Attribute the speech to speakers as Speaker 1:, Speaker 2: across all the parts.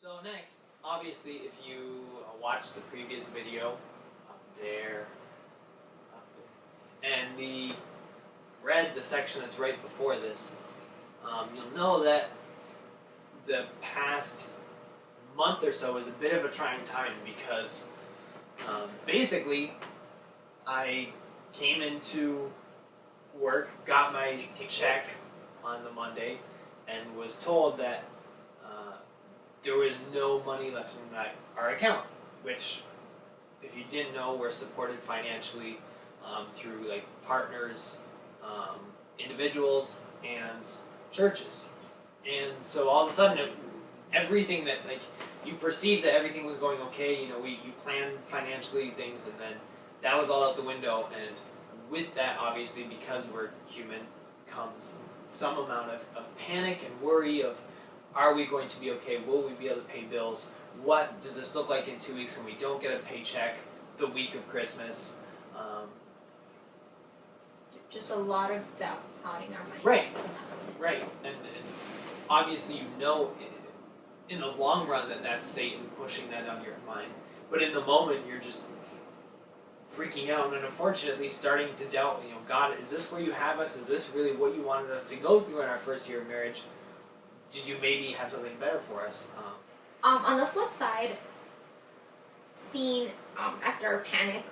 Speaker 1: So next, obviously, if you watched the previous video up there, and read the section that's right before this, you'll know that the past month or so was a bit of a trying time because basically I came into work, got my check on the Monday, and was told that there was no money left in our account, which, if you didn't know, we're supported financially through like partners, individuals, and churches. And so all of a sudden, everything that like you perceived that everything was going okay, you planned financially things, and then that was all out the window. And with that, obviously, because we're human, comes some amount of panic and worry of, are we going to be okay? Will we be able to pay bills? What does this look like in 2 weeks when we don't get a paycheck the week of Christmas?
Speaker 2: Just a lot of doubt clouding our minds.
Speaker 1: Right. And obviously in the long run that's Satan pushing that on your mind. But in the moment, you're just freaking out and unfortunately starting to doubt, God, is this where you have us? Is this really what you wanted us to go through in our first year of marriage? Did you maybe have something better for us?
Speaker 2: On the flip side, seeing after our panic,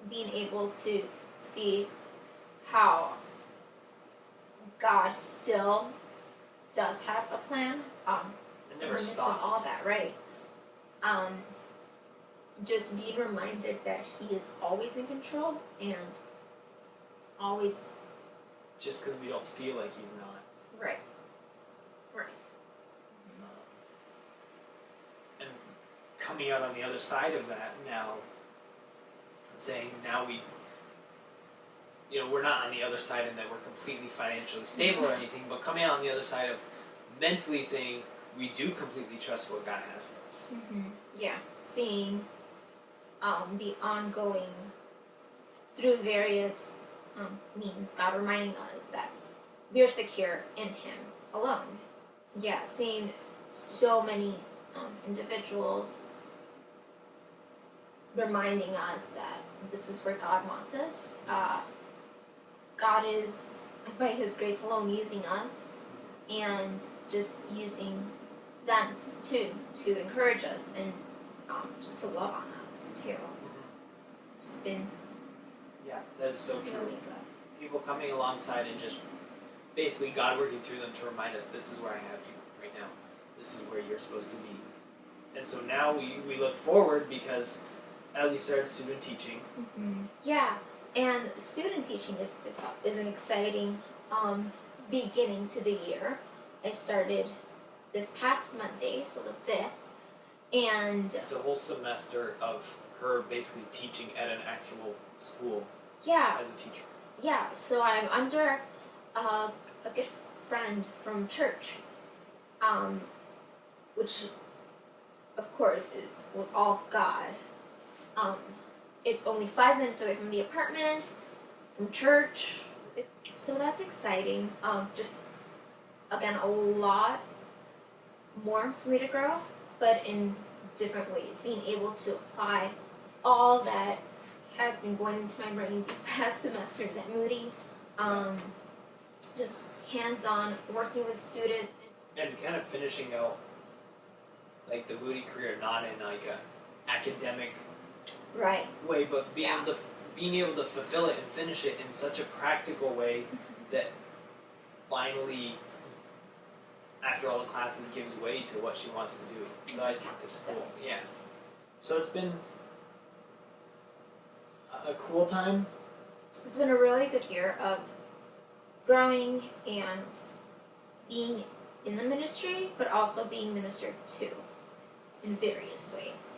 Speaker 2: being able to see how God still does have a plan in the midst of all that, right? Just being reminded that He is always in control and always.
Speaker 1: Just because we don't feel like He's not.
Speaker 2: Right.
Speaker 1: And coming out on the other side of that now, saying now we're not on the other side in that we're completely financially stable or anything, but coming out on the other side of mentally saying we do completely trust what God has for us.
Speaker 2: Mm-hmm. Yeah, seeing the ongoing, through various means, God reminding us that we are secure in Him alone. Yeah, seeing so many individuals reminding us that this is where God wants us. God is, by His grace alone, using us and just using them to encourage us and just to love on us too. Just been
Speaker 1: that is so true.
Speaker 2: Really good.
Speaker 1: People coming alongside and just basically God working through them to remind us, this is where I have you right now. This is where you're supposed to be. And so now we look forward because Ellie started student teaching.
Speaker 2: Mm-hmm. Yeah, and student teaching is an exciting beginning to the year. I started this past Monday, so the 5th, and
Speaker 1: it's a whole semester of her basically teaching at an actual school.
Speaker 2: Yeah.
Speaker 1: As a teacher.
Speaker 2: Yeah, so I'm under a good friend from church, which of course was all God. It's only 5 minutes away from the apartment, from church, so that's exciting. Just again a lot more for me to grow, but in different ways. Being able to apply all that has been going into my brain these past semesters at Moody. Just hands-on, working with students.
Speaker 1: And kind of finishing out like the Moody career, not in like a academic way, but being able to fulfill it and finish it in such a practical way that finally, after all the classes, gives way to what she wants to do. So I think it's cool. Yeah. So it's been a cool time.
Speaker 2: It's been a really good year of growing and being in the ministry, but also being ministered to in various ways.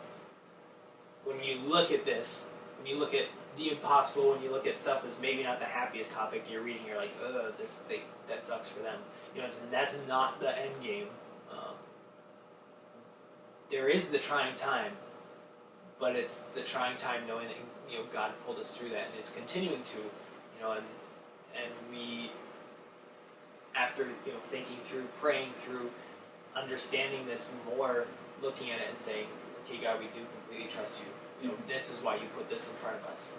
Speaker 1: When you look at this, when you look at the impossible, when you look at stuff that's maybe not the happiest topic you're reading, you're like, that sucks for them. That's not the end game. There is the trying time, but it's the trying time knowing that God pulled us through that and is continuing to, and we, after thinking through, praying through, understanding this more, looking at it and saying, okay, God, we do completely trust you. You know, this is why you put this in front of us.